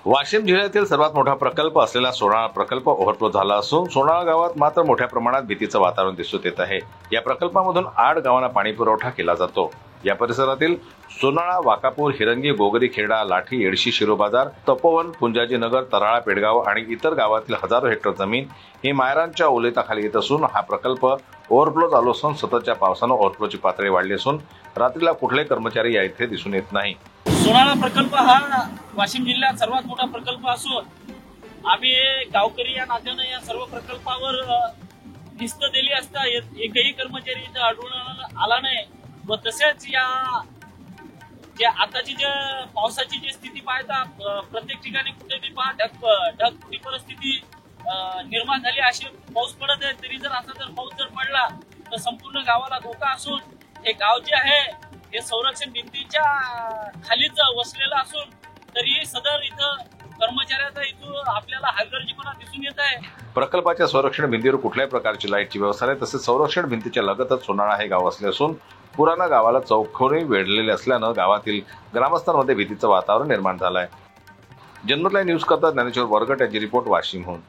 वाशिम जिल्ह्यातील सर्वात मोठा प्रकल्प असलेला सोनाळा प्रकल्प ओव्हरफ्लो झाला असून सोनाळा गावात मात्र मोठ्या प्रमाणात भीतीचं वातावरण दिसून येत आहे। या प्रकल्पामधून 8 गावांना पाणी पुरवठा केला जातो। या परिसरातील सोनाळा, वाकापूर, हिरंगी, गोगरी, खेडा, लाठी, येडशी, शिरोबाजार, तपोवन, पुंजाजी नगर, तराळा, पेडगाव आणि इतर गावातील हजारो हेक्टर जमीन ही मायरांच्या ओलिताखाली येत असून हा प्रकल्प ओव्हरफ्लो झालो असून सततच्या पावसानं ओव्हरफ्लोची पातळी वाढली असून रात्रीला कुठलेही कर्मचारी या इथे दिसून येत नाही। सोनाळा प्रकल्प हा वाशिम जिल्ह्यात सर्वात मोठा प्रकल्प असून आम्ही गावकरी या नात्याने या सर्व प्रकल्पावर भिस्त दिली असता एकही कर्मचारी इथं आढळून आला नाही। व तसेच या आताची पावसाची जी स्थिती पाहता प्रत्येक ठिकाणी कुठेही ढगफुटी परिस्थिती निर्माण झाली। अशी पाऊस पडत आहे तरी जर असा पाऊस पडला तर संपूर्ण गावाला धोका असून हे गाव जे आहे हे संरक्षण भिंतीच्या खालीच वसलेलं असून तरी सदर इथं कर्मचाऱ्याचा इथं आपल्याला हलगर्जीपणा दिसून येत आहे। प्रकल्पाच्या संरक्षण भिंतीवर कुठल्याही प्रकारची लाईटची व्यवस्था नाही। तसेच संरक्षण भिंतीच्या लगतच सोनाळा हे गाव असले असून पुराणा गावाला चौकोनी वेढलेले असल्यानं गावातील ग्रामस्थांमध्ये भीतीचं वातावरण निर्माण झालं आहे। जनमत लाईव्ह न्यूज करता ज्ञानेश्वर वरगट यांची रिपोर्ट वाशिमहून।